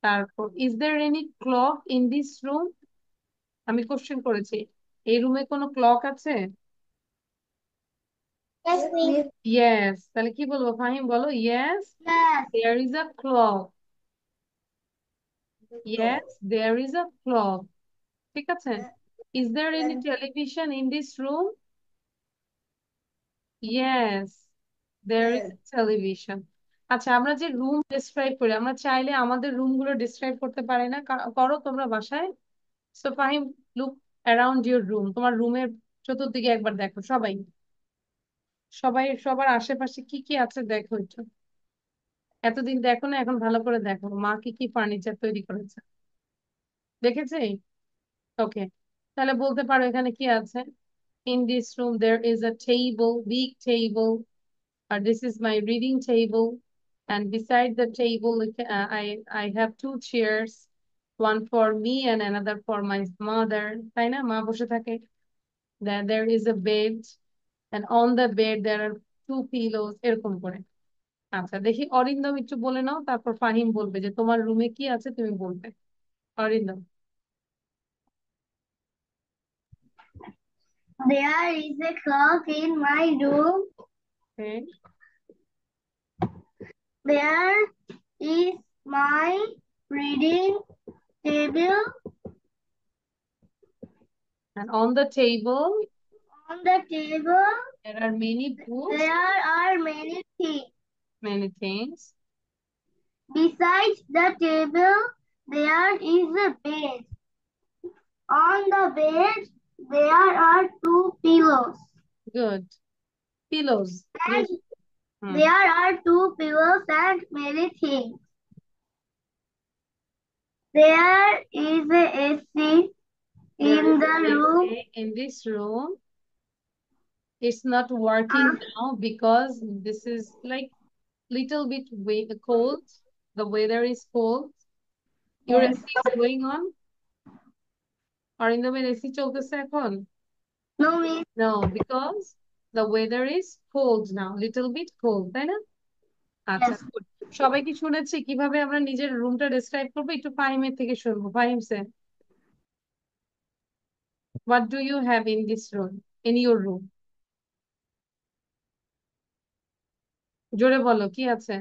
তারপর is there any clock in this room? আমি কোশ্চেন করেছি, এই রুমে কোনো ক্লক আছে? Yes, miss. Yes, তাহলে কি বলবো ফাহিম, বলো। Yes, Yes. there is a clock. The Yes, there is a clock. ঠিক আছে। floor. Is there any television in this room? Yes, there is Yes. a television. আচ্ছা, আমরা যে রুম ডিসক্রাইব করি, আমরা চাইলে আমাদের রুম গুলো ডিসক্রাইব করতে পারি না? করো তোমরা বাসায়। So Fahim, look around your room. তোমার রুমের চতুর্দিকে একবার দেখো, সবাই সবাই সবার আশেপাশে কি কি আছে দেখো একটু। এতদিন দেখো না, এখন ভালো করে দেখো মা কি কি ফার্নিচার তৈরি করেছে। দেখেছে? ওকে, তাহলে বলতে পারো এখানে কি আছে? In this room there is a table, big table, or this is my reading table, and beside the table I have 2 chairs, one for me and another for my mother, তাই না? মা বসে থাকে। Then there is a bed, and on the bed there are 2 pillows, এরকম করে। আচ্ছা, দেখি অরিন্দম একটু বলে নাও, তারপর ফাহিম বলবে যে তোমার রুমে কি আছে, তুমি বলবে। Arindam. There is a clock in my room. Okay. There is my reading table. And on the table On the table, there are many books, there are many things. many things. Besides the table, there is a bed. On the bed, there are two pillows. Good. Pillows. And Hmm. there are two pillows and many things. There is a AC There in is the an room. AC in this room. It's not working now because this is like little bit cold. The weather is cold. Your Yes. AC is going on? অরিন্দমের AC চলতেছে এখন? No, miss. No, because the weather is cold now, little bit cold, তাই না? আচ্ছা, Yes. good. সবাই কি শুনেছে কিভাবে আমরা নিজের রুমটা ডেসক্রাইব করবো? একটু ফাহিমের থেকে শুনবো। Fahim sir, what do you have in this room, in your room? জোরে বলো, কি আছে?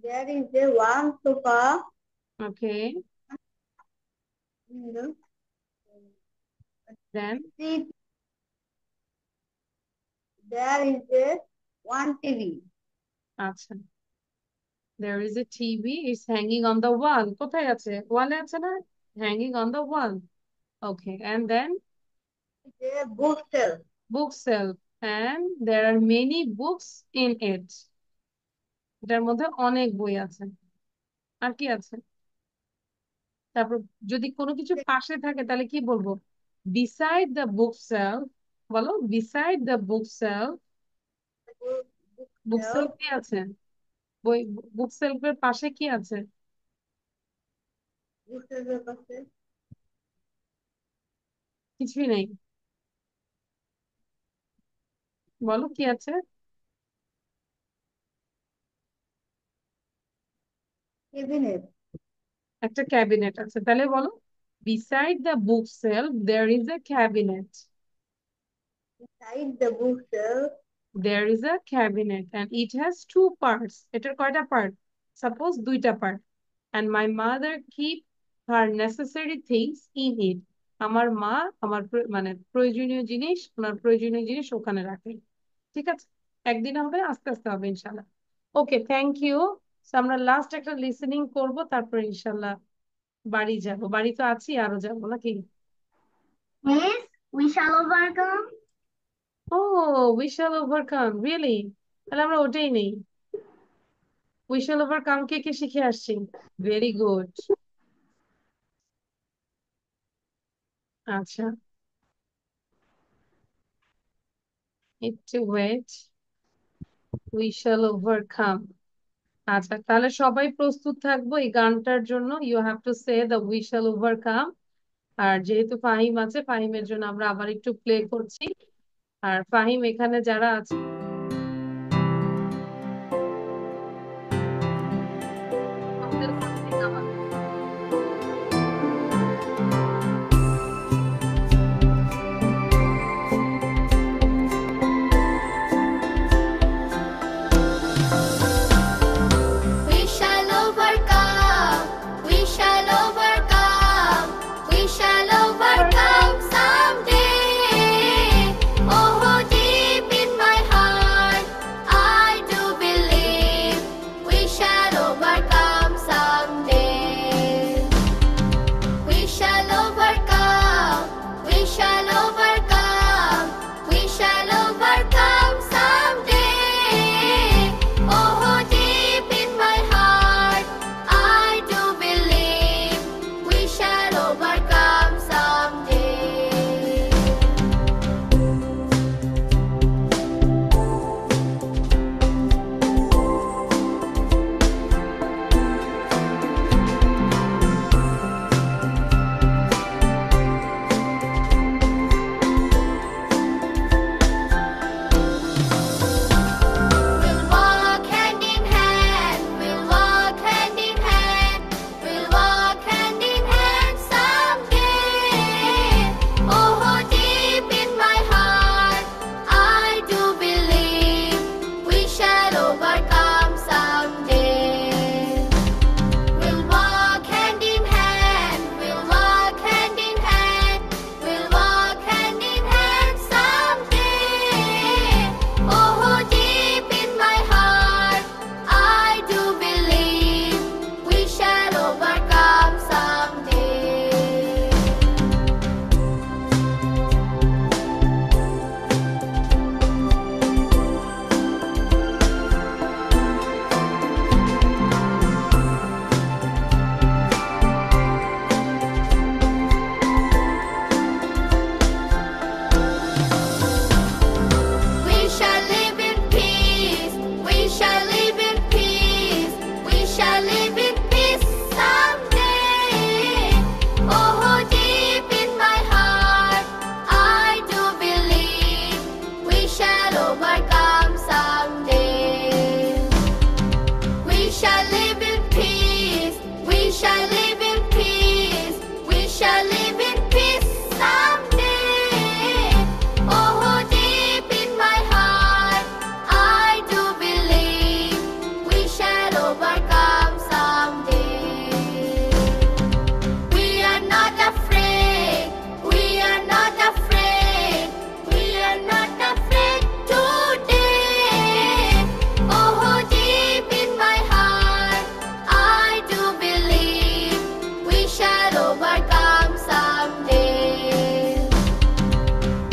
There is a one sofa. Okay, In the then seat. There is a one TV. আচ্ছা, there is a TV, it's hanging on the wall. কোথায় আছে? ওয়ালে আছে না? Hanging on the wall. Okay, and then A bookshelf. bookshelf, and there are many books in it. এটার মধ্যে অনেক বই আছে। আর কি আছে? তারপর যদি কোনো কিছু পাশে থাকে তাহলে কি বলবো? beside the bookshelf, বলো beside the bookshelf, বুকসেলফ কি আছে? বই বুকসেলফের পাশে কি আছে? কিছুই নেই, বলো কি আছে? Cabinet. একটা ক্যাবিনেট আছে, তাহলে বলো beside the bookshelf there is a cabinet. Beside the bookshelf, There is a cabinet and it has two parts. এটার কয়টা পার্ট? সাপোজ দুইটা part. And my mother keep her necessary things in it. আমার মা আমার মানে প্রয়োজনীয় জিনিস, ওনার প্রয়োজনীয় জিনিস ওখানে রাখে। ঠিক আছে, একদিন হবে, আস্তে আস্তে হবে ইনশাল্লাহ। ওকে, থ্যাংক ইউ। আমরা লাস্ট একটা লিসেনিং করব, তারপর ইনশাল্লাহ বাড়ি যাব। বাড়ি তো আছি, আরো যাবো নাকি? Yes, we shall overcome. Oh, we shall overcome, really? তাহলে আমরা ওটাই নেই। উই শ্যাল ওভারকাম কে কে শিখে আসছি? Very good. আচ্ছা, একটু ওয়েট। We shall overcome. আচ্ছা, তাহলে সবাই প্রস্তুত থাকবো এই গানটার জন্য। You have to say the we shall overcome. আর যেহেতু ফাহিম আছে, ফাহিমের জন্য আমরা আবার একটু প্লে করছি। আর ফাহিম এখানে যারা আছে আমাদের করতে আমার We shall overcome. We shall overcome. We shall overcome someday. Oh, deep in my heart, I do believe we shall overcome someday. We shall overcome. We shall overcome. We shall overcome someday. Oh, deep in my heart, I do believe we shall overcome someday. We'll walk hand in hand, we'll walk hand in hand, we'll walk hand in hand someday. Oh, deep in my heart, I do believe we shall overcome someday. We'll walk hand in hand, we'll walk hand in hand, we'll walk hand in hand someday. Oh, deep in my heart, I do believe we shall overcome someday. We shall live in peace. We shall live in peace. We shall live in peace someday. Oh, deep in my heart, I do believe we shall overcome someday. We shall live in peace. We shall live in peace. We shall live in peace someday. Oh, deep in my heart, I do believe we shall overcome someday. We are not afraid. We are not afraid. We are not afraid today. Oh, deep in my heart, I do believe we shall overcome someday.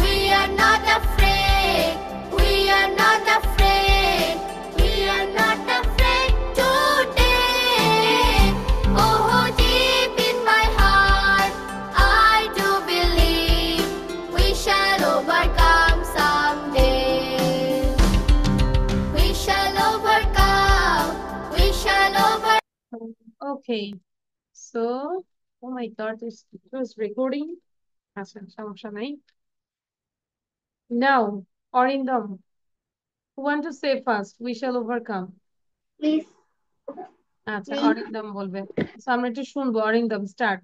We are not afraid. We are not afraid. We are not afraid today. Oh, deep in my heart, I do believe Okay. So, oh my God, it was recording. আচ্ছা সমস্যা নাই। Now, Orindam, who want to say first? We shall overcome. Please. আচ্ছা অরিন্দম বলবে। So, আমরা একটু শুনবো। Arindam start.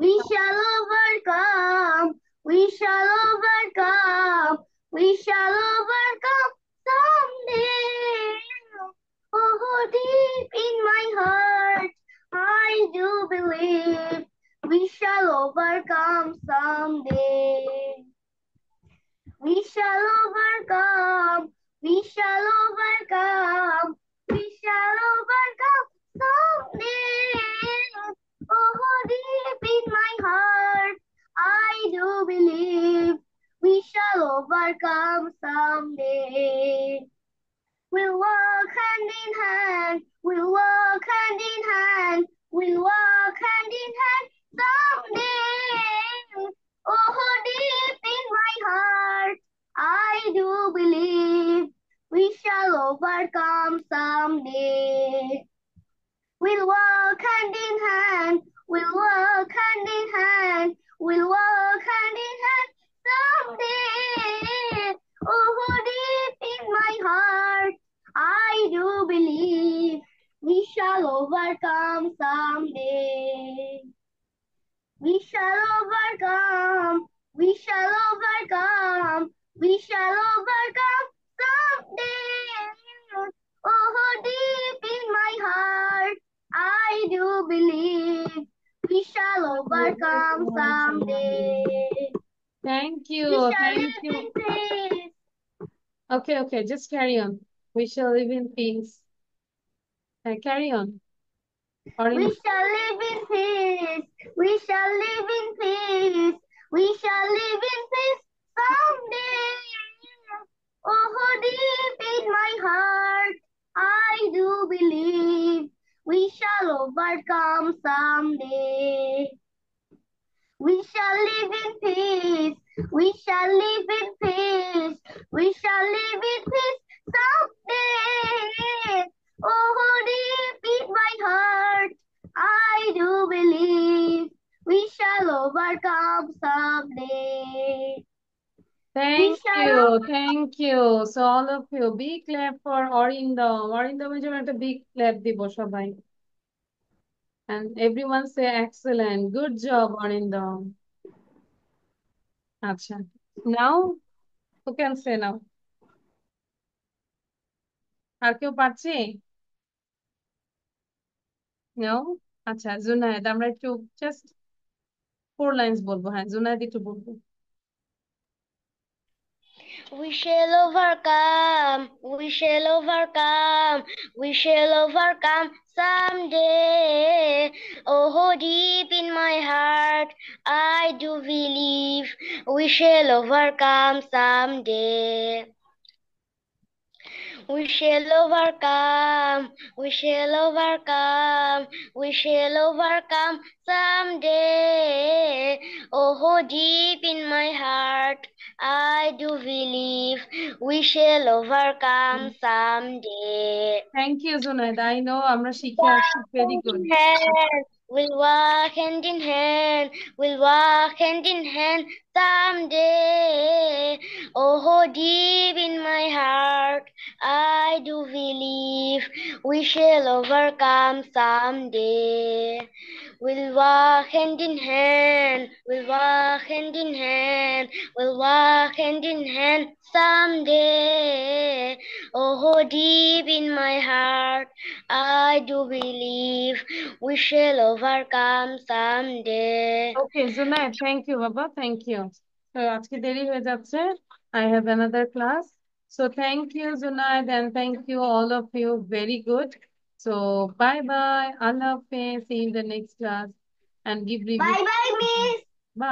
We shall overcome. We shall overcome. We shall overcome someday. Oh, deep in my heart, I do believe we shall overcome someday. We shall overcome. We shall overcome. We shall overcome someday. Oh, deep in my heart, I do believe we shall overcome someday. We'll walk hand in hand. We'll walk hand in hand. We'll walk hand in hand someday. Oh, deep in my heart, I do believe we shall overcome someday. We'll walk hand in hand. We'll walk hand in hand. We'll walk hand in hand someday. Oh, deep in my heart, I do believe we shall overcome someday. We shall overcome. We shall overcome. We shall overcome someday. Oh, deep in my heart, I do believe we shall overcome someday. Thank you. We shall Thank live you. in peace. Okay, just carry on. We shall live in peace. Carry on. We Orindam. shall live in peace. We shall live in peace. We shall live in peace someday. Oh, deep in my heart, I do believe we shall overcome someday. We shall live in peace. We shall live in peace. We shall live in peace someday. Oh, deep in my heart, I do believe we shall overcome someday. Thank you. So all of you, big clap for Orindam. Orindam এর জন্য একটা big clap দিব সবাই। And everyone say excellent. Good job, Orindam. আচ্ছা। Now, who can say now? আর কেউ পারছে? No? আচ্ছা, জুনায়েদ, আমরা একটু just 4 lines বলবো। হ্যাঁ, জুনায়েদ একটু বলবো। We shall overcome, we shall overcome, we shall overcome someday. Oh, deep in my heart, I do believe we shall overcome someday. We shall overcome, we shall overcome, we shall overcome someday. Oh, deep in my heart, I do believe we shall overcome someday. Thank you, Junaid. I know আমরা শিখে আসছি। Very good. We'll walk hand in hand, we'll walk hand in hand someday. Oh, deep in my heart, I do believe we shall overcome someday. We'll walk hand in hand, we'll walk hand in hand, we'll walk hand in hand someday. Oh, deep in my heart, I do believe we shall overcome someday. Okay, Junaid, thank you, Baba. Thank you. So আজকে দেরি হয়ে যাচ্ছে। I have another class. So thank you, Junaid, and thank you all of you. Very good. So bye. Allah Hafiz. See you in the next class and give review. Bye, Miss. Bye.